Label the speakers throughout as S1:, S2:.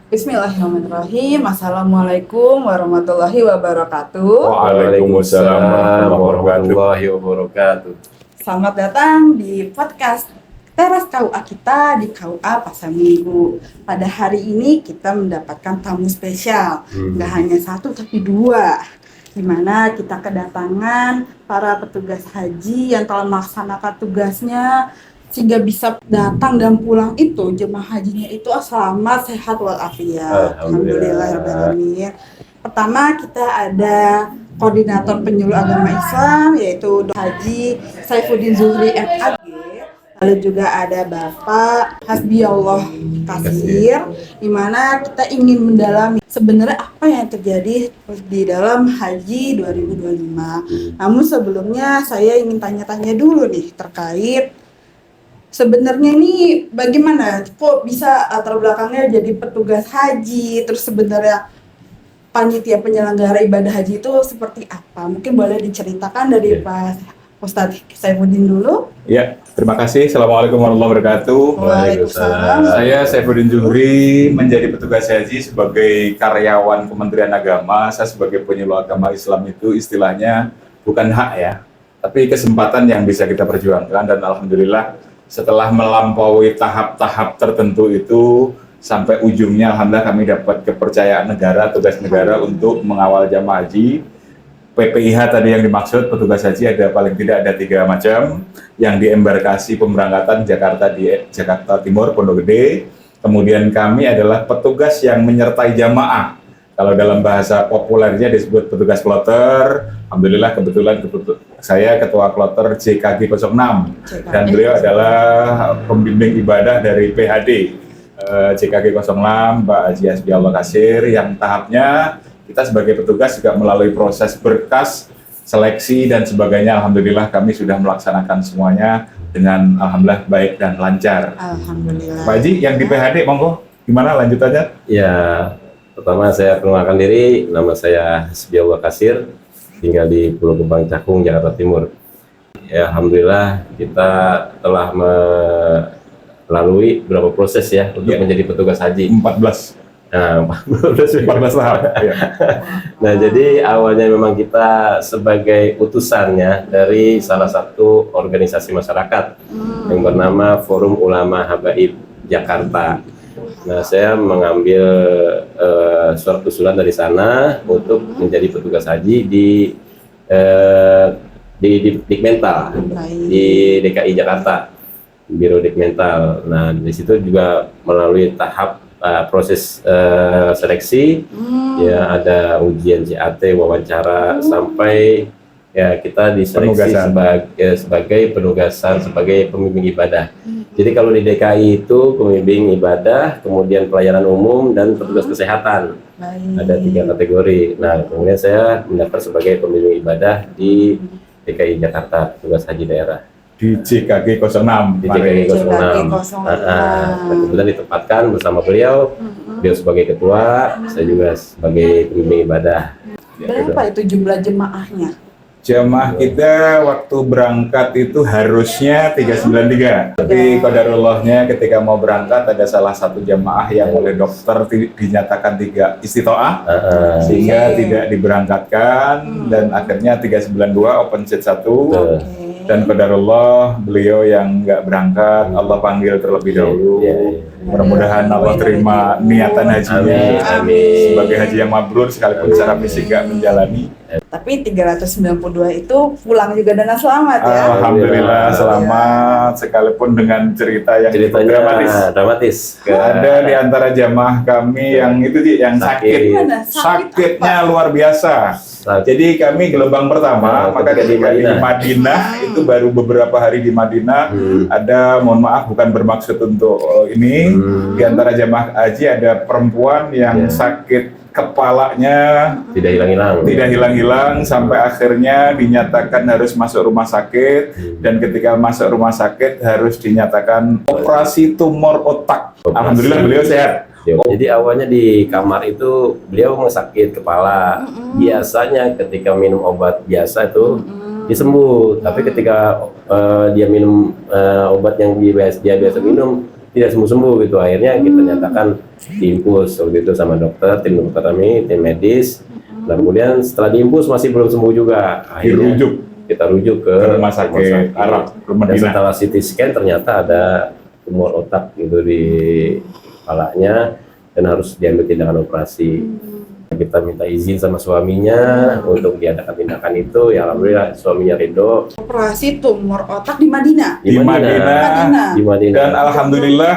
S1: Bismillahirrahmanirrahim. Assalamualaikum warahmatullahi wabarakatuh.
S2: Waalaikumsalam warahmatullahi wabarakatuh.
S1: Selamat datang di podcast Teras KUA kita di KUA Pasar Minggu. Pada hari ini kita mendapatkan tamu spesial. Nggak hanya satu tapi dua. Di mana kita kedatangan para petugas haji yang telah melaksanakan tugasnya sehingga bisa datang dan pulang itu jemaah hajinya itu selamat, sehat walafiat. Alhamdulillahirobbilalamin. Pertama kita ada koordinator penyuluh agama Islam yaitu Dr. Haji Saifuddin Zuhri MAG. Lalu juga ada Bapak Hasbiallah Kasir, di mana kita ingin mendalami sebenarnya apa yang terjadi di dalam Haji 2025. Namun sebelumnya saya ingin tanya-tanya dulu nih terkait sebenarnya ini bagaimana kok bisa latar belakangnya jadi petugas haji, terus sebenarnya panitia penyelenggara ibadah haji itu seperti apa? Mungkin boleh diceritakan dari Pak Ustadz Saifuddin dulu.
S2: Ya, terima kasih. Assalamualaikum warahmatullahi wabarakatuh.
S1: Waalaikumsalam.
S2: Saya Saifuddin Zuhri, menjadi petugas haji sebagai karyawan Kementerian Agama. Saya sebagai penyuluh agama Islam itu istilahnya bukan hak ya, tapi kesempatan yang bisa kita perjuangkan. Dan alhamdulillah setelah melampaui tahap-tahap tertentu itu sampai ujungnya alhamdulillah kami dapat kepercayaan negara, tugas negara untuk mengawal jamaah haji. PPIH tadi yang dimaksud petugas haji ada paling tidak ada 3 macam, yang di embarkasi pemberangkatan Jakarta di Jakarta Timur, Pondok Gede. Kemudian kami adalah petugas yang menyertai jamaah. Kalau dalam bahasa populernya disebut petugas kloter. Alhamdulillah kebetulan saya ketua kloter JKG 06 dan beliau adalah pembimbing ibadah dari PHD JKG 06 Mbak Haji Hasbiallah Kasir, yang tahapnya kita sebagai petugas juga melalui proses berkas, seleksi dan sebagainya. Alhamdulillah kami sudah melaksanakan semuanya dengan alhamdulillah baik dan lancar.
S1: Alhamdulillah.
S2: Pak Haji, yang di PHD monggo gimana lanjutannya?
S3: Ya, pertama saya perkenalkan diri, nama saya Hasbiallah Kasir, tinggal di Pulau Gebang Cakung, Jakarta Timur. Ya, alhamdulillah kita telah melalui beberapa proses ya untuk menjadi petugas haji. 14 tahap. Ya. Nah, jadi awalnya memang kita sebagai utusannya dari salah satu organisasi masyarakat yang bernama Forum Ulama Habaib Jakarta. Nah, saya mengambil surat usulan dari sana untuk menjadi petugas haji di Dikmental di DKI Jakarta, Biro Dikmental. Nah, di situ juga melalui tahap proses seleksi, ya ada ujian CAT, wawancara, sampai ya kita diseleksi sebagai penugasan sebagai pembimbing ibadah. Jadi kalau di DKI itu pembimbing ibadah, kemudian pelayanan umum dan petugas kesehatan. Ada 3 kategori. Nah, kemudian saya mendaftar sebagai pembimbing ibadah di DKI Jakarta, petugas haji daerah.
S2: Di JKG 06.
S3: Di JKG 06. Kemudian ditempatkan bersama beliau sebagai ketua, saya juga sebagai pembimbing ibadah.
S1: Berapa itu jumlah jemaahnya?
S2: Jamaah kita waktu berangkat itu harusnya 393. Tapi qadarullahnya ketika mau berangkat ada salah satu jamaah yang oleh dokter dinyatakan 3 istitoah sehingga tidak diberangkatkan dan akhirnya 392 open seat 1. Dan qadarullah beliau yang nggak berangkat Allah panggil terlebih dahulu. Mudah-mudahan Allah terima niatan hajinya sebagai haji yang mabrur sekalipun secara fisik nggak menjalani.
S1: Tapi 392 itu pulang juga dengan selamat ya.
S2: Alhamdulillah selamat, sekalipun dengan cerita yang
S3: dramatis.
S2: Ada di antara jamaah kami yang itu yang sakitnya luar biasa. Jadi kami gelombang pertama, maka di Madinah itu baru beberapa hari di Madinah ada, mohon maaf bukan bermaksud untuk ini, di antara jamaah haji ada perempuan yang sakit kepalanya
S3: tidak
S2: hilang-hilang sampai akhirnya dinyatakan harus masuk rumah sakit dan ketika masuk rumah sakit harus dinyatakan operasi tumor otak. Alhamdulillah beliau sehat.
S3: Jadi awalnya di kamar itu beliau sakit kepala. Biasanya ketika minum obat biasa itu dia sembuh, tapi ketika dia minum obat yang dia biasa minum tidak sembuh-sembuh gitu. Akhirnya kita nyatakan diinfus waktu itu sama dokter, tim dokter kami, tim medis. Dan kemudian setelah diinfus masih belum sembuh juga. Akhirnya kita rujuk ke
S2: rumah sakit Arab ke
S3: Dan
S2: Madinah.
S3: setelah CT scan ternyata ada tumor otak gitu di kepalanya dan harus diambil tindakan operasi. Kita minta izin sama suaminya untuk diadakan tindakan itu. Ya alhamdulillah suaminya ridho.
S1: Operasi tumor otak di Madinah.
S2: Di Madinah.
S1: Madinah.
S3: Di Madinah.
S2: Dan alhamdulillah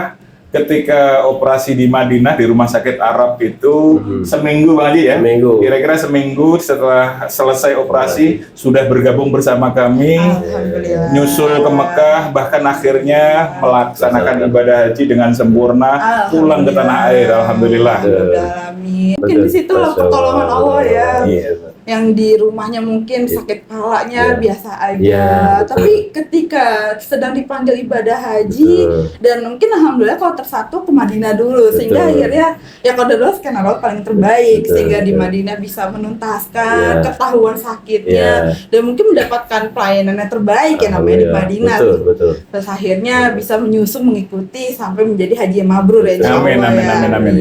S2: ketika operasi di Madinah di rumah sakit Arab itu seminggu Bang Haji ya.
S3: Seminggu.
S2: Kira-kira seminggu setelah selesai operasi sudah bergabung bersama kami,
S1: Alhamdulillah.
S2: nyusul ke Mekah, bahkan akhirnya melaksanakan ibadah haji dengan sempurna, pulang ke tanah air. Alhamdulillah.
S1: Amin. Mungkin di situ lah pertolongan Allah ya.
S3: Iya.
S1: Yang di rumahnya mungkin sakit kepalanya
S3: Iya.
S1: biasa aja,
S3: Iya, betul.
S1: tapi ketika sedang dipanggil ibadah haji dan mungkin alhamdulillah kalau tersatu ke Madinah dulu sehingga
S3: Betul.
S1: akhirnya ya kalau dulu kan Allah paling terbaik
S3: Betul,
S1: sehingga di
S3: betul.
S1: Madinah bisa menuntaskan
S3: Iya.
S1: ketahuan sakitnya
S3: Iya.
S1: dan mungkin mendapatkan pelayanan yang terbaik ya namanya di
S3: Alhamdulillah.
S1: Madinah.
S3: Betul, betul.
S1: Terus akhirnya bisa menyusul mengikuti sampai menjadi haji yang mabrur ya. insya
S2: Amin,
S1: Allah
S2: amin,
S1: ya.
S2: amin, amin.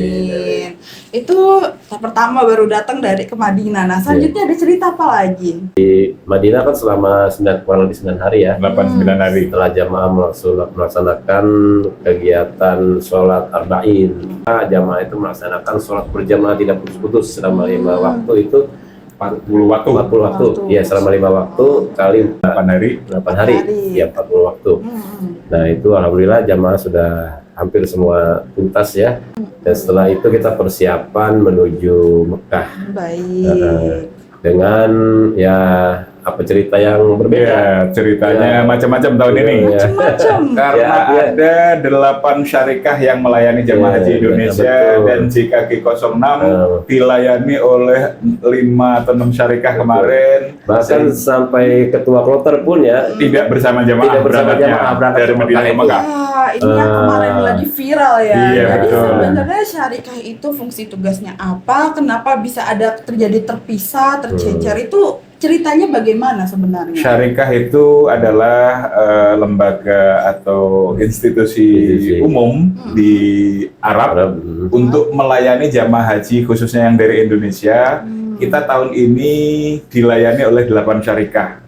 S1: Itu tahap pertama baru datang dari ke Madinah. Nah selanjutnya ada cerita apa lagi?
S3: Madinah kan selama kurang lebih 9 hari ya.
S2: 8-9 hari.
S3: Setelah jamaah melaksanakan kegiatan sholat arba'in, jamaah itu melaksanakan sholat berjamaah tidak putus-putus selama 5 waktu itu
S2: 40 waktu.
S3: 40 waktu. Ya selama 5 waktu kali
S2: 8 hari.
S3: 8 hari. Ya 40 waktu. Nah itu alhamdulillah jamaah sudah hampir semua tuntas ya. Dan setelah itu kita persiapan menuju Mekah
S1: Baik.
S3: dengan ya apa cerita yang berbeda.
S2: Ya, ceritanya
S3: Ya.
S2: macam-macam tahun ini.
S3: Ya.
S1: Macam-macam.
S2: Karena
S3: Ya.
S2: ada 8 syarikah yang melayani jamaah
S3: Ya,
S2: haji Indonesia
S3: betul.
S2: dan JKG 06 dilayani oleh 5 atau 6 syarikah kemarin.
S3: Bahkan sampai ketua kloter pun ya
S2: Tidak bersama jamaah
S3: Tidak bersama
S2: berangkatnya
S3: jamaah berangkat
S2: dari
S3: ke
S2: Madinah ke
S3: Mekah
S2: Mekah.
S1: Ya, ini yang kemarin lagi viral ya.
S2: Iya,
S1: Jadi
S2: betul.
S1: sebenarnya syarikah itu fungsi tugasnya apa? Kenapa bisa ada terjadi terpisah, tercecer? Itu ceritanya bagaimana sebenarnya?
S2: Syarikah itu adalah lembaga atau institusi
S3: Institusi.
S2: umum di Arab
S3: Arab.
S2: untuk melayani jamaah haji khususnya yang dari Indonesia. Kita tahun ini dilayani oleh 8 syarikah.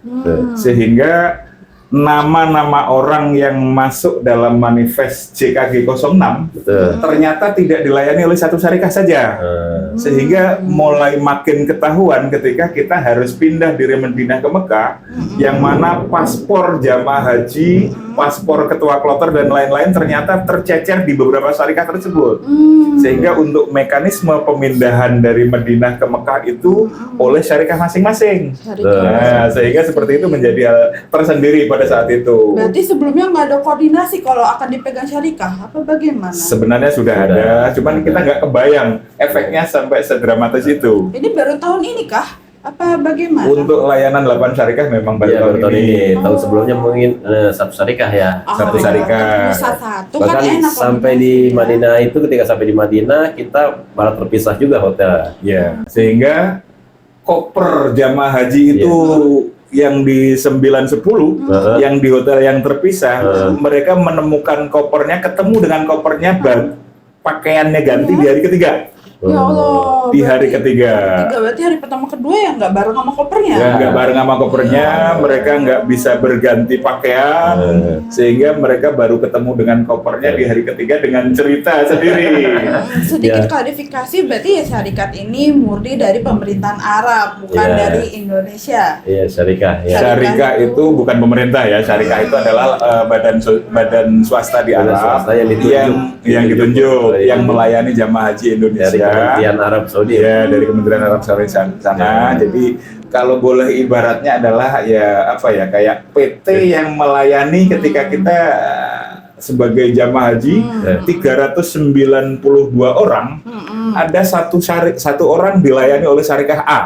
S2: Sehingga nama-nama orang yang masuk dalam manifest JKG 06
S3: Betul.
S2: ternyata tidak dilayani oleh satu syarikah saja. Sehingga mulai makin ketahuan ketika kita harus pindah dari Madinah ke Mekah, yang mana paspor jamaah haji, paspor ketua kloter dan lain-lain ternyata tercecer di beberapa syarikah tersebut. Sehingga untuk mekanisme pemindahan dari Madinah ke Mekah itu oleh syarikah masing-masing.
S1: Syarikah.
S2: Nah, sehingga seperti itu menjadi hal tersendiri pada saat itu.
S1: Berarti sebelumnya nggak ada koordinasi kalau akan dipegang syarikah? Apa bagaimana?
S2: Sebenarnya sudah ada, cuman kita nggak kebayang efeknya sampai sedramatis itu.
S1: Ini baru tahun ini kah? Apa bagaimana?
S2: Untuk layanan 8 syarikah memang baru
S3: Ya,
S2: tahun
S3: tahun
S2: ini.
S3: ini. Tahun sebelumnya mungkin satu syarikah ya.
S2: satu syarikah.
S1: Satu kan
S3: Bahkan
S1: enak.
S3: sampai di Madinah itu ketika sampai di Madinah kita malah terpisah juga hotel.
S2: Ya, sehingga koper jamaah haji itu yang di 910 yang di hotel yang terpisah, mereka menemukan kopernya, ketemu dengan kopernya, pakaiannya ganti di hari ketiga.
S1: Ya Allah.
S2: Di hari
S1: berarti-
S2: ketiga.
S1: Berarti hari pertama kedua ya nggak bareng sama kopernya.
S2: Ya, nggak bareng sama kopernya, mereka nggak bisa berganti pakaian, sehingga mereka baru ketemu dengan kopernya di hari ketiga dengan cerita sendiri.
S1: Sedikit
S3: Ya.
S1: klarifikasi, berarti ya syarikat ini murni dari pemerintahan Arab, bukan
S3: Ya.
S1: dari Indonesia.
S3: Iya, syarikah ya.
S2: Syarikah itu bukan pemerintah ya, syarikah itu adalah badan swasta di
S3: Badan
S2: Arab
S3: swasta yang ditunjuk.
S2: yang ditunjuk,
S3: Oleh-
S2: yang melayani jamaah haji
S3: Dari
S2: Indonesia.
S3: Kementerian Arab Saudi.
S2: Ya, dari Kementerian Arab Saudi sana. Jadi kalau boleh ibaratnya adalah ya apa ya, kayak PT yang melayani ketika kita sebagai jamaah haji 392 orang, ada satu orang dilayani oleh syarikah A.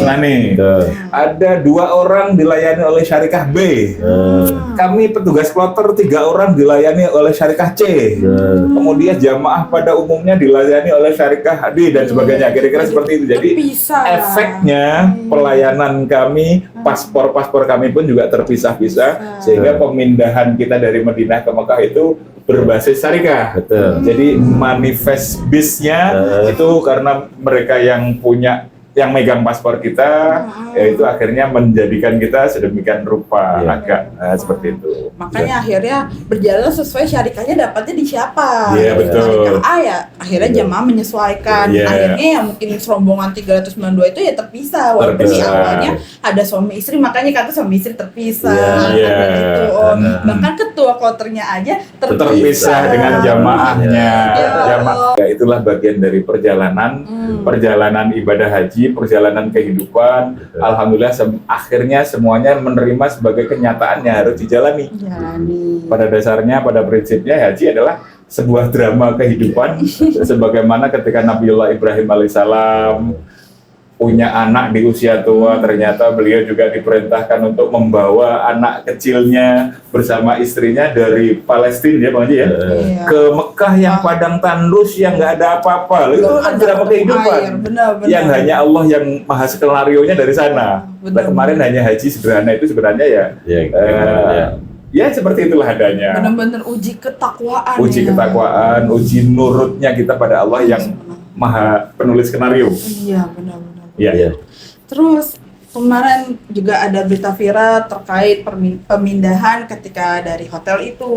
S2: Nah nih,
S3: Betul.
S2: ada 2 orang dilayani oleh syarikah B. Kami petugas kloter 3 orang dilayani oleh syarikah C. Kemudian jamaah pada umumnya dilayani oleh syarikah D dan sebagainya. Kira-kira seperti itu. Jadi
S1: Terpisah.
S2: efeknya pelayanan kami, paspor-paspor kami pun juga terpisah-pisah, sehingga pemindahan kita dari Madinah ke Mekah itu berbasis syariah.
S3: Betul.
S2: Jadi manifest bisnya itu karena mereka yang megang paspor kita, yaitu akhirnya menjadikan kita sedemikian rupa agak seperti itu.
S1: Makanya akhirnya berjalan sesuai syarikahnya, dapatnya di siapa.
S2: Iya, betul.
S1: Syarikah A ya akhirnya jamaah menyesuaikan.
S2: Iya.
S1: Akhirnya yang mungkin rombongan 392 itu ya terpisah. Walaupun di
S2: Terpisah.
S1: awalnya ada suami istri, makanya kata suami istri terpisah.
S2: Iya.
S1: Ada gitu. Bahkan ketua kloternya aja
S2: Terpisah dengan jamaahnya.
S1: Ya
S2: Jamaah. Ya, itulah bagian dari perjalanan ibadah haji, perjalanan kehidupan. Alhamdulillah akhirnya semuanya menerima sebagai kenyataan yang harus dijalani.
S1: Jalani.
S2: Pada dasarnya, pada prinsipnya haji adalah sebuah drama kehidupan. Sebagaimana ketika Nabiullah Ibrahim alaihissalam punya anak di usia tua, ternyata beliau juga diperintahkan untuk membawa anak kecilnya bersama istrinya dari Palestina, ya Bang Haji ya,
S1: Iya.
S2: ke Mekah yang padang tandus yang nggak ada apa-apa. Itu kan drama kehidupan
S1: Benar-benar.
S2: yang hanya Allah yang maha skenario-nya dari sana.
S1: Benar.
S2: Nah, kemarin hanya haji sederhana itu sebenarnya ya, ya seperti itulah adanya.
S1: Benar-benar uji ketakwaan.
S2: Uji
S1: ya.
S2: ketakwaan, uji nurutnya kita pada Allah yang maha penulis skenario.
S1: Iya, benar-benar.
S2: Iya.
S1: Terus kemarin juga ada berita viral terkait pemindahan ketika dari hotel itu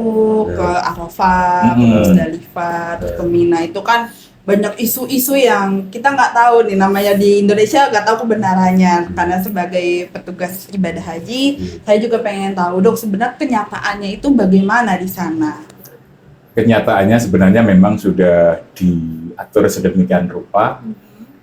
S1: ke Arafah, ke Musdalifah, terus ke Mina. Itu kan banyak isu-isu yang kita nggak tahu nih, namanya di Indonesia nggak tahu kebenarannya. Karena sebagai petugas ibadah haji, saya juga pengen tahu dok sebenarnya kenyataannya itu bagaimana di sana.
S2: Kenyataannya sebenarnya memang sudah diatur sedemikian rupa.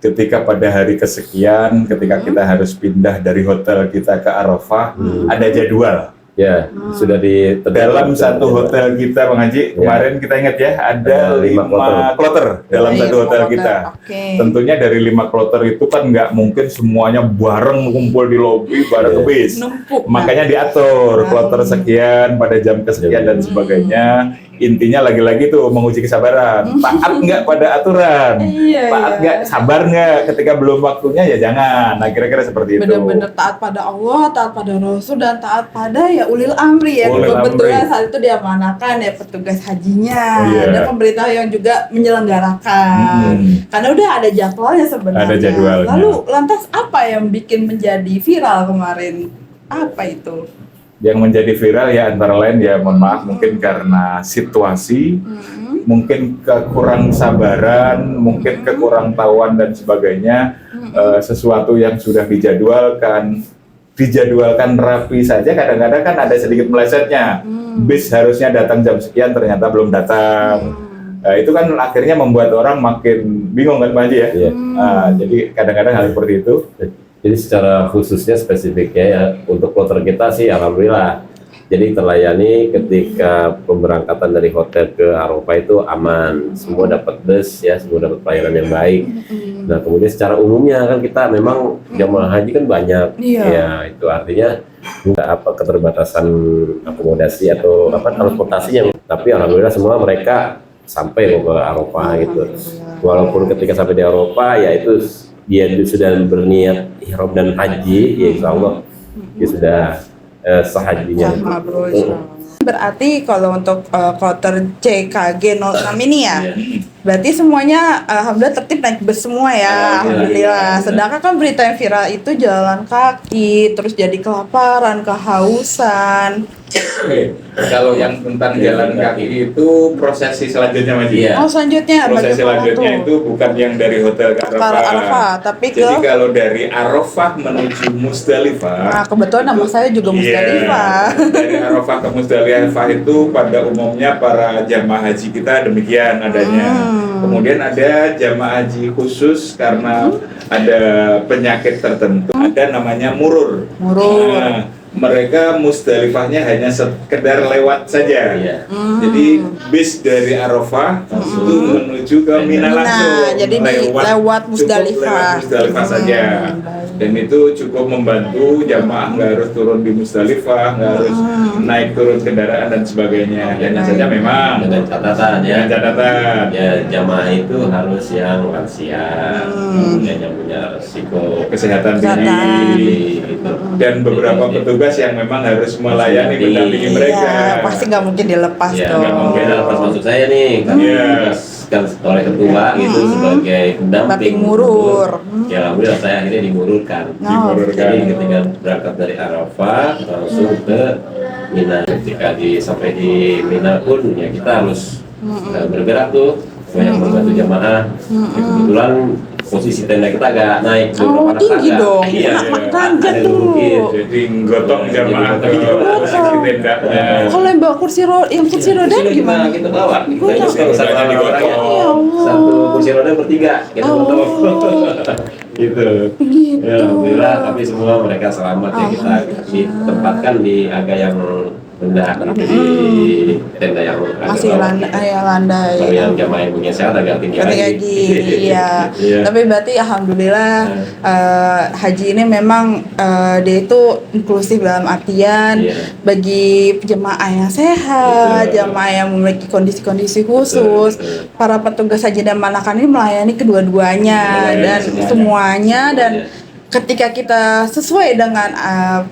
S2: Ketika pada hari kesekian, ketika kita harus pindah dari hotel kita ke Arafah, ada jadwal.
S3: Ya, sudah
S2: Dalam satu hotel kita, Bang Haji, kemarin kita ingat ya, ada 5 kloter dalam satu hotel kita.
S1: Oke.
S2: Tentunya dari 5 kloter itu kan nggak mungkin semuanya bareng kumpul di lobi bareng ke bis.
S1: Numpuk.
S2: Makanya diatur kloter sekian pada jam kesekian dan sebagainya. Intinya lagi-lagi tuh menguji kesabaran. Taat nggak pada aturan?
S1: Iya,
S2: Taat nggak? Sabar nggak? Ketika belum waktunya ya jangan. Nah kira-kira seperti itu.
S1: Benar-benar taat pada Allah, taat pada Rasul, dan taat pada ya ulil amri ya.
S2: Ulil
S1: Kebetulan
S2: amri.
S1: saat itu diamanakan ya petugas hajinya,
S2: Iya.
S1: dan pemerintah yang juga menyelenggarakan. Karena udah ada jadwalnya sebenarnya.
S2: Ada jadwalnya.
S1: Lalu lantas apa yang bikin menjadi viral kemarin? Apa itu?
S2: Yang menjadi viral ya antara lain ya mohon maaf mungkin karena situasi, mungkin kekurang sabaran, mungkin kekurang tahuan dan sebagainya. Sesuatu yang sudah dijadwalkan rapi saja kadang-kadang kan ada sedikit melesetnya. Bis harusnya datang jam sekian ternyata belum datang. Itu kan akhirnya membuat orang makin bingung kan Pak Haji ya. Jadi kadang-kadang hal seperti itu.
S3: Jadi secara khususnya spesifiknya ya untuk kloter kita sih alhamdulillah. Jadi terlayani ketika pemberangkatan dari hotel ke Arafah itu aman, semua dapat bus ya, semua dapat pelayanan yang baik. Nah kemudian secara umumnya kan kita memang jamaah haji kan banyak, ya itu artinya nggak apa keterbatasan akomodasi atau apa transportasinya, tapi alhamdulillah semua mereka sampai ke Arafah gitu. Walaupun ketika sampai di Arafah ya itu dia sudah berniat ihram dan haji, ya insya Allah dia sudah sehajinya.
S1: Berarti kalau untuk kloter CKG 06 ini ya, berarti semuanya alhamdulillah tertib naik bus semua ya, alhamdulillah. Sedangkan kan berita yang viral itu jalan kaki, terus jadi kelaparan, kehausan.
S2: Oke, kalau yang tentang jalan kaki itu prosesi selanjutnya Mas.
S1: Oh selanjutnya
S2: Proses
S1: bagaimana
S2: selanjutnya
S1: tuh?
S2: itu bukan yang dari hotel ke Arafah.
S1: Arafah, tapi ke
S2: Jadi kalau dari Arafah menuju Musdalifah.
S1: Nah, kebetulan nama saya juga Musdalifah.
S2: Iya, dari Arafah ke Musdalifah itu pada umumnya para jamaah haji kita demikian adanya. Kemudian ada jamaah haji khusus karena ada penyakit tertentu, ada namanya murur. Nah, mereka Musdalifahnya hanya sekedar lewat saja. Jadi bis dari Arafah itu menuju ke Mina langsung.
S1: Jadi lewat Musdalifah.
S2: Cukup lewat Musdalifah saja. Dan itu cukup membantu jamaah nggak harus turun di Musdalifah, nggak harus naik turun kendaraan dan sebagainya. Hanya saja memang
S3: Dengan catatan ya.
S2: dengan catatan.
S3: Ya jamaah itu harus yang lansia, kemudian yang punya risiko
S2: Kesehatan tinggi.
S3: gitu.
S2: Dan beberapa petugas petugas yang memang harus melayani, mendampingi mereka.
S1: Iya, pasti nggak mungkin dilepas
S3: Ya,
S1: dong.
S3: nggak mungkin lepas maksud saya nih, kan
S2: Iya.
S3: ditugaskan oleh ketua gitu sebagai pendamping.
S1: Pendamping murur.
S3: Ya, alhamdulillah saya akhirnya dimururkan. Jadi ketika berangkat dari Arafah langsung ke Mina. Ketika sampai di Mina pun ya kita harus bergerak tuh, banyak membantu jamaah. Ya, kebetulan posisi tenda kita agak naik
S1: Oh,
S3: beberapa
S1: tinggi
S3: tangga.
S1: dong.
S3: Iya,
S1: Tanjak
S3: ada di
S1: tuh.
S3: bukit.
S2: Jadi gotong jamaah ke posisi tendanya.
S1: Kalau yang bawa kursi roda, yang kursi roda gimana?
S3: Kita bawa. Kita
S1: Gotong.
S3: itu satu
S2: Banyak digotong.
S3: orang ya.
S1: Ya Allah.
S3: Satu kursi roda bertiga. Kita gotong. Gitu.
S1: Gitu.
S3: Ya, alhamdulillah, tapi semua mereka selamat ya, kita ditempatkan di agak yang rendah di tenda yang agak
S1: Masih
S3: bawah.
S1: landai.
S3: Kalau yang jamaah yang punya sehat agak tinggi
S1: Ketika
S3: lagi.
S1: iya.
S3: Iya.
S1: Tapi berarti alhamdulillah haji ini memang dia itu inklusif dalam artian
S3: Iya.
S1: bagi jemaah yang sehat,
S3: Betul.
S1: jemaah yang memiliki kondisi-kondisi khusus,
S3: Betul.
S1: para petugas haji dan manakan ini melayani kedua-duanya
S3: Melayani
S1: dan semuanya dan
S3: Semuanya.
S1: ketika kita sesuai dengan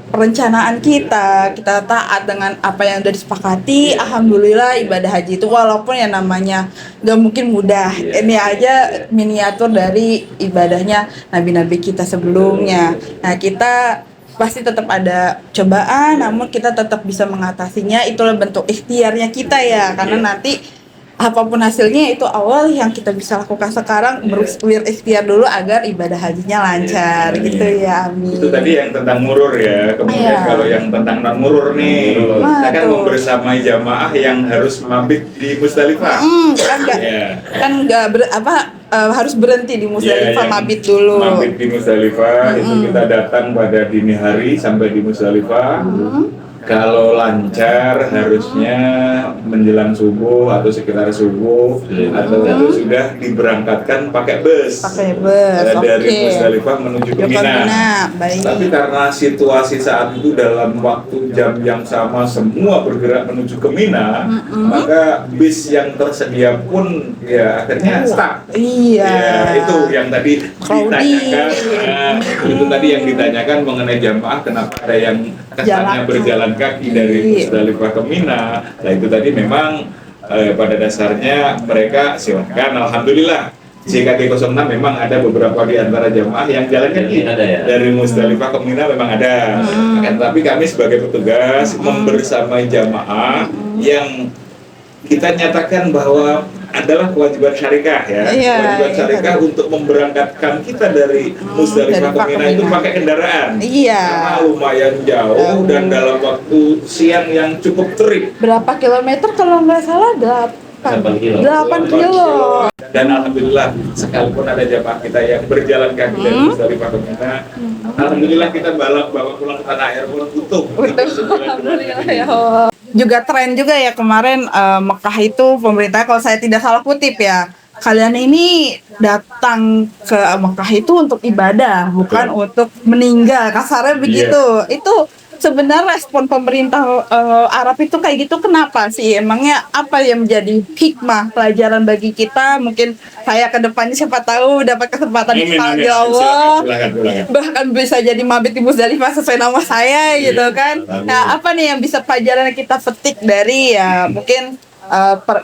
S1: perencanaan kita taat dengan apa yang sudah disepakati, alhamdulillah ibadah haji itu walaupun yang namanya gak mungkin mudah.
S3: Iya.
S1: Ini aja miniatur dari ibadahnya nabi-nabi kita sebelumnya. Nah, kita pasti tetap ada cobaan, namun kita tetap bisa mengatasinya. Itulah bentuk ikhtiarnya kita ya, karena
S3: Iya.
S1: nanti apapun hasilnya itu awal yang kita bisa lakukan sekarang berikhtiar dulu agar ibadah hajinya lancar gitu ya, amin.
S2: Itu tadi yang tentang murur ya. Kemudian
S1: Iya.
S2: kalau yang tentang non murur nih,
S1: Wah,
S2: kita kan
S1: tuh.
S2: membersamai jamaah yang harus mabit di Musdalifah.
S1: Kan nggak harus berhenti di Musdalifah,
S2: Yang
S1: mabit dulu.
S2: Mabit di Musdalifah itu kita datang pada dini hari sampai di Musdalifah. Kalau lancar harusnya menjelang subuh atau sekitar subuh atau itu sudah diberangkatkan pakai bus.
S1: Pakai bus,
S2: Dari
S1: oke.
S2: Musdalifah menuju ke Mina.
S1: Baik.
S2: Tapi karena situasi saat itu dalam waktu jam yang sama semua bergerak menuju ke Mina, maka bis yang tersedia pun ya akhirnya stuck.
S1: Iya.
S2: Ya, itu yang tadi
S1: Crowded.
S2: ditanyakan. Itu tadi yang ditanyakan mengenai jamaah kenapa ada yang kesannya
S1: Jalan.
S2: berjalan kaki dari
S1: Iya.
S2: Musdalifah ke Mina. Nah itu tadi memang pada dasarnya mereka silakan, alhamdulillah. JKT 06 memang ada beberapa di antara jamaah yang jalan kaki
S3: Ada ya?
S2: dari Musdalifah ke Mina memang ada. Kan, tapi kami sebagai petugas membersamai jamaah yang kita nyatakan bahwa adalah kewajiban syariah ya.
S1: Iya,
S2: Kewajiban
S1: iya.
S2: syariah untuk memberangkatkan kita dari Musdalifah ke Mina itu pakai kendaraan.
S1: Iya.
S2: Karena lumayan jauh dan dalam waktu siang yang cukup terik.
S1: Berapa kilometer kalau nggak salah?
S3: 8 kilo.
S1: 8 kilo.
S2: Dan alhamdulillah sekalipun ada jamaah kita yang berjalan kaki dari Musdalifah ke Mina, alhamdulillah kita bawa pulang ke tanah air pun utuh.
S1: Alhamdulillah ya Allah. Juga tren juga ya kemarin Mekah itu pemerintah kalau saya tidak salah kutip ya. Kalian ini datang ke Mekah itu untuk ibadah, bukan untuk meninggal. Kasarnya begitu. Itu sebenarnya respon pemerintah Arab itu kayak gitu kenapa sih? Emangnya apa yang menjadi hikmah pelajaran bagi kita? Mungkin saya ke depannya siapa tahu dapat kesempatan di ya Allah.
S2: Silakan.
S1: Bahkan bisa jadi mabit di Musdalifah sesuai nama saya gitu kan. Nah, apa nih yang bisa pelajaran yang kita petik dari ya mungkin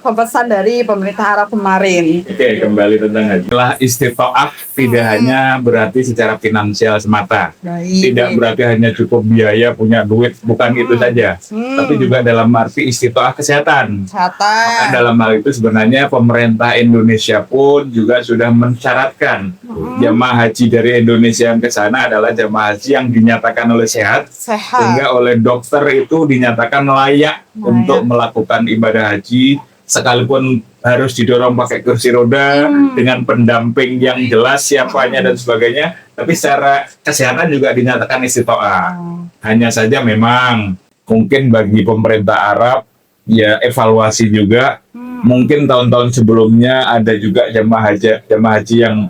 S1: pesan dari pemerintah Arab kemarin.
S2: Oke, kembali tentang haji. Setelah istita'ah tidak hanya berarti secara finansial semata.
S1: Baik.
S2: Tidak berarti hanya cukup biaya, punya duit, bukan itu saja. Tapi juga dalam arti istita'ah kesehatan. Maka
S1: Kesehatan.
S2: dalam hal itu sebenarnya pemerintah Indonesia pun juga sudah mensyaratkan jamaah haji dari Indonesia yang ke sana adalah jamaah haji yang dinyatakan oleh sehat,
S1: Sehat.
S2: sehingga oleh dokter itu dinyatakan layak untuk melakukan ibadah haji, sekalipun harus didorong pakai kursi roda dengan pendamping yang jelas siapanya dan sebagainya, tapi secara kesehatan juga dinyatakan istita'ah. Hanya saja memang mungkin bagi pemerintah Arab ya evaluasi juga, mungkin tahun-tahun sebelumnya ada juga jamaah haji yang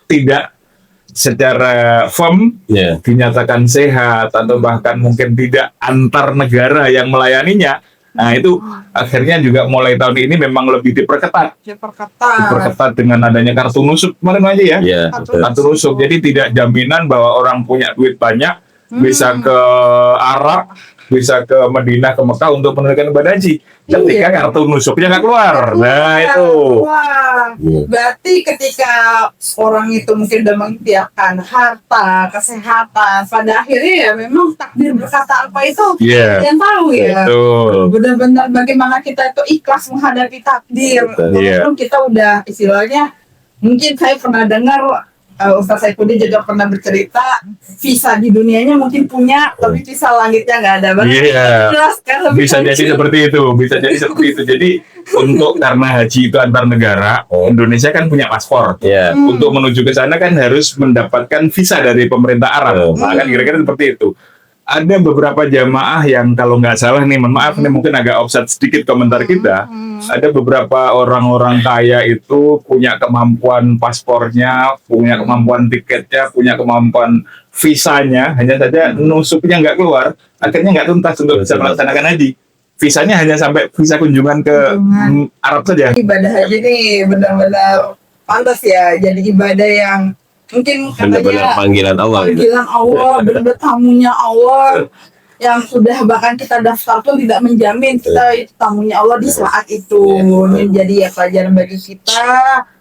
S2: tidak secara firm
S3: Ya.
S2: dinyatakan sehat atau bahkan mungkin tidak antar negara yang melayaninya. Nah itu akhirnya juga mulai tahun ini memang lebih diperketat dengan adanya kartu nusuk kemarin aja ya.
S3: Iya.
S2: Kartu nusuk, jadi tidak jaminan bahwa orang punya duit banyak bisa ke Arab, bisa ke Madinah, ke Mekah untuk menunaikan ibadah haji. Ketika kartu nusuknya nggak keluar. Nah itu.
S1: Wah, berarti ketika orang itu mungkin udah mengikhtiarkan harta, kesehatan, pada akhirnya ya memang takdir berkata apa itu
S2: Iya.
S1: yang tahu ya.
S2: Betul.
S1: Benar-benar bagaimana kita itu ikhlas menghadapi takdir.
S3: Betul,
S2: iya.
S1: Walaupun kita udah istilahnya, mungkin saya pernah dengar Ustaz Saifuddin juga pernah bercerita visa di dunianya mungkin punya, tapi visa langitnya nggak ada.
S2: Iya.
S1: Jelas kan? Lebih
S2: Bisa jadi seperti itu, bisa jadi seperti itu. Jadi untuk karena haji itu antar negara, Indonesia kan punya paspor.
S3: Ya.
S2: Untuk menuju ke sana kan harus mendapatkan visa dari pemerintah Arab. Nah, kan kira-kira seperti itu. Ada beberapa jamaah yang kalau nggak salah nih, mohon maaf nih mungkin agak offset sedikit komentar kita. Ada beberapa orang-orang kaya itu punya kemampuan paspornya, punya kemampuan tiketnya, punya kemampuan visanya, hanya saja nusuknya nggak keluar, akhirnya nggak tuntas untuk bisa melaksanakan haji. Visanya hanya sampai visa kunjungan ke Arab saja.
S1: Ibadah haji ini benar-benar pantas ya, jadi ibadah yang mungkin
S3: Benar-benar
S1: katanya
S3: panggilan Allah gitu.
S1: panggilan Allah, benar-benar tamunya Allah yang sudah bahkan kita daftar pun tidak menjamin kita itu tamunya Allah di saat itu. Menjadi ya pelajaran bagi kita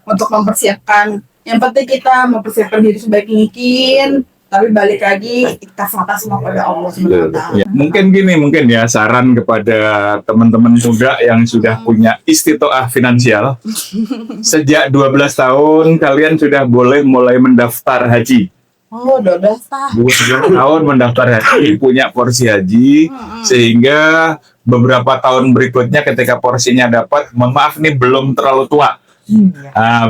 S1: untuk mempersiapkan. Yang penting kita mempersiapkan diri sebaik mungkin, tapi balik lagi kita serahkan semua pada Allah SWT.
S2: Ya, mungkin gini, mungkin ya saran kepada teman-teman muda yang sudah punya istitoah finansial. Sejak 12 tahun kalian sudah boleh mulai mendaftar haji.
S1: Oh, udah daftar.
S2: 12 tahun mendaftar haji, punya porsi haji, sehingga beberapa tahun berikutnya ketika porsinya dapat, mohon maaf nih belum terlalu tua.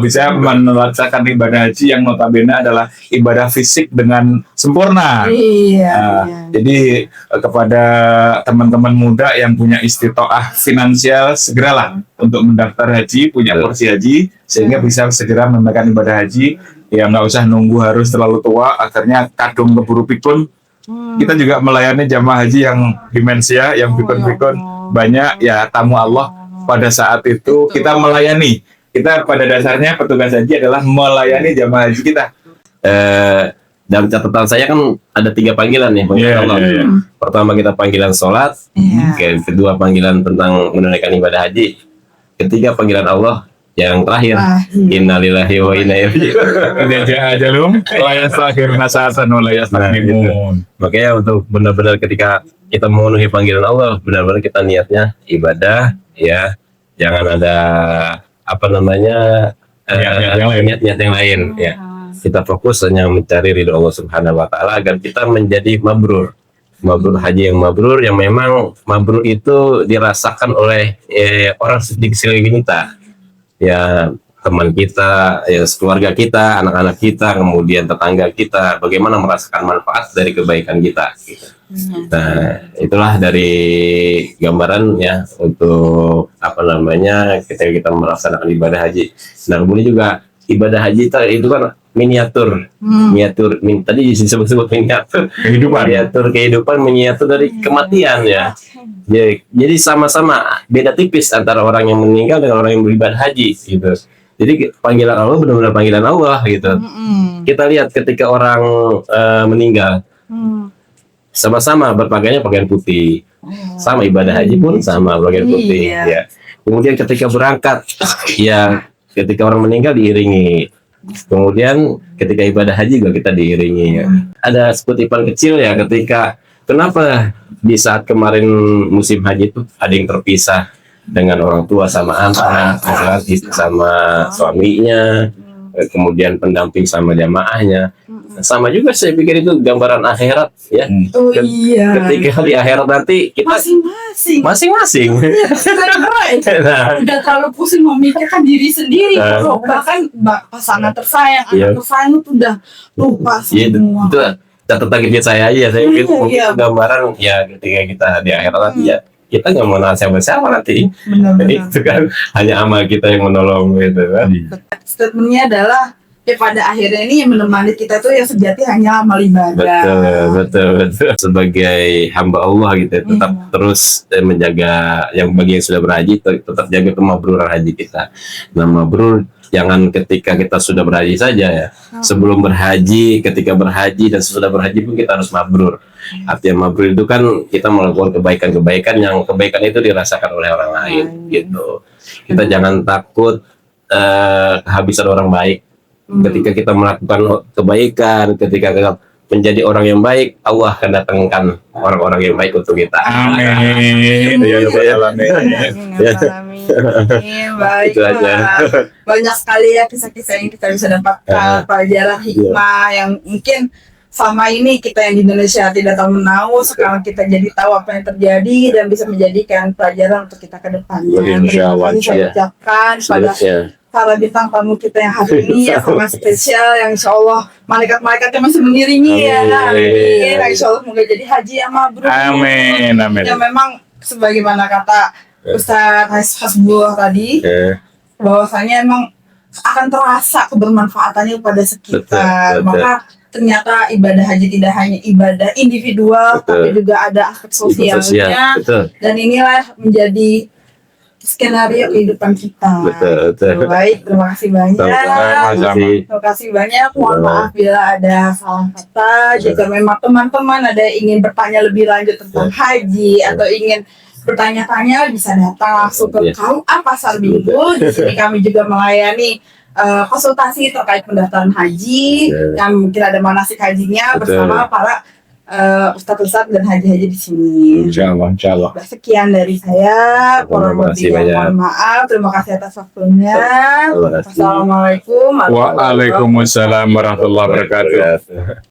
S2: Bisa melaksanakan ibadah haji yang notabene adalah ibadah fisik dengan sempurna. Jadi kepada teman-teman muda yang punya istitoah finansial, segeralah untuk mendaftar haji, punya porsi haji, sehingga bisa segera menunaikan ibadah haji. Ya nggak usah nunggu harus terlalu tua, akhirnya kadung keburu pikun. Kita juga melayani jamaah haji yang demensia, yang pikun-pikun, banyak ya tamu Allah. Pada saat itu kita melayani. Kita pada dasarnya petugas haji adalah melayani jamaah haji kita.
S3: Dalam catatan saya kan ada 3 panggilan nih panggilan Allah. Pertama kita panggilan sholat, kedua panggilan tentang menunaikan ibadah haji, ketiga panggilan Allah yang terakhir. Innalillahi wa inna ilaihi
S2: raji'un. Layas akhirna sa'atan wa layas taknimun.
S3: Makanya untuk benar-benar ketika kita memenuhi panggilan Allah, benar-benar kita niatnya ibadah, ya, jangan ada niat-niat yang lain, ya. Kita fokus hanya mencari ridho Allah Subhanahu wa taala agar kita menjadi mabrur haji yang mabrur, yang memang mabrur itu dirasakan oleh orang di sekeliling kita, ya, teman kita, ya, keluarga kita, anak-anak kita, kemudian tetangga kita, bagaimana merasakan manfaat dari kebaikan kita gitu. Nah, itulah dari gambaran ya untuk ketika kita melaksanakan ibadah haji. Nah, kemudian juga ibadah haji itu kan miniatur, tadi disebut miniatur kehidupan, miniatur dari kematian ya. Jadi sama-sama beda tipis antara orang yang meninggal dengan orang yang beribadah haji gitu. Jadi panggilan Allah benar-benar panggilan Allah gitu. Kita lihat ketika orang meninggal, sama-sama berpakaiannya pakaian putih, sama ibadah haji pun sama pakaian putih. Ya. Kemudian ketika berangkat, ya, ketika orang meninggal diiringi. Kemudian ketika ibadah haji juga kita diiringi. Ada kutipan kecil ya, ketika kenapa di saat kemarin musim haji itu ada yang terpisah dengan orang tua sama anak, sama suaminya, kemudian pendamping sama jamaahnya. Sama juga saya pikir itu gambaran akhirat ya. Ketika di akhirat nanti kita masing-masing.
S1: Udah terlalu pusing memikirkan diri sendiri, bahkan pasangan tersayang, anak tersayang itu udah lupa semua.
S3: Itu catatan kecil saya aja. Saya pikir gambaran ya ketika kita di akhirat nanti ya, kita nggak mau siapa-siapa nanti. Jadi itu kan hanya amal kita yang menolong gitu kan.
S1: Statementnya adalah ya pada akhirnya ini yang menemani kita tuh yang sejati hanya amal ibadah.
S3: Betul. Sebagai hamba Allah gitu, tetap terus menjaga yang bagi yang sudah berhaji, tetap jaga kemabruran haji kita. Nah, mabrur Jangan ketika kita sudah berhaji saja ya. Sebelum berhaji, ketika berhaji, dan sesudah berhaji pun kita harus mabrur. Artinya mabrur itu kan kita melakukan kebaikan-kebaikan yang kebaikan itu dirasakan oleh orang lain gitu. Kita jangan takut kehabisan orang baik. Ketika kita melakukan kebaikan, ketika kita menjadi orang yang baik, Allah akan datangkan orang-orang yang baik untuk kita.
S2: Amin. Ya Rabbal Alamin.
S1: Baik,
S3: Itu aja.
S1: banyak sekali ya kisah-kisah yang kita bisa dapatkan, pelajaran hikmah yang mungkin selama ini kita yang di Indonesia tidak tahu menahu, sekarang kita jadi tahu apa yang terjadi dan bisa menjadikan pelajaran untuk kita ke depannya.
S2: Insya Allah,
S1: Terima kasih saya ucapkan pada para bintang tamu kita yang hari ini yang sangat spesial, yang insya Allah malaikat-malaikatnya masih mengiringi ya. Amin. Insya Allah semoga jadi haji yang mabrur.
S2: Amin. Amin.
S1: Yang memang sebagaimana kata Ustaz Hasbullah tadi, bahwasanya emang akan terasa kebermanfaatannya kepada sekitar.
S3: Betul.
S1: Maka ternyata ibadah haji tidak hanya ibadah individual, tapi juga ada aspek sosialnya. Dan inilah menjadi skenario kehidupan kita.
S3: Betul.
S1: Baik, terima kasih banyak. Terima kasih banyak. Mohon maaf bila ada salah kata. Jika memang teman-teman ada yang ingin bertanya lebih lanjut tentang haji atau ingin bertanya-tanya, bisa datang langsung ke KUA Pasar Minggu. Di sini kami juga melayani konsultasi terkait pendaftaran haji, yang mungkin ada manasik hajinya bersama para ustadz-ustadz dan haji-haji di sini.
S2: Insya Allah.
S1: Sekian dari saya. Mohon maaf. Terima kasih atas waktunya. Wassalamualaikum
S2: Waalaikumsalam warahmatullahi wabarakatuh.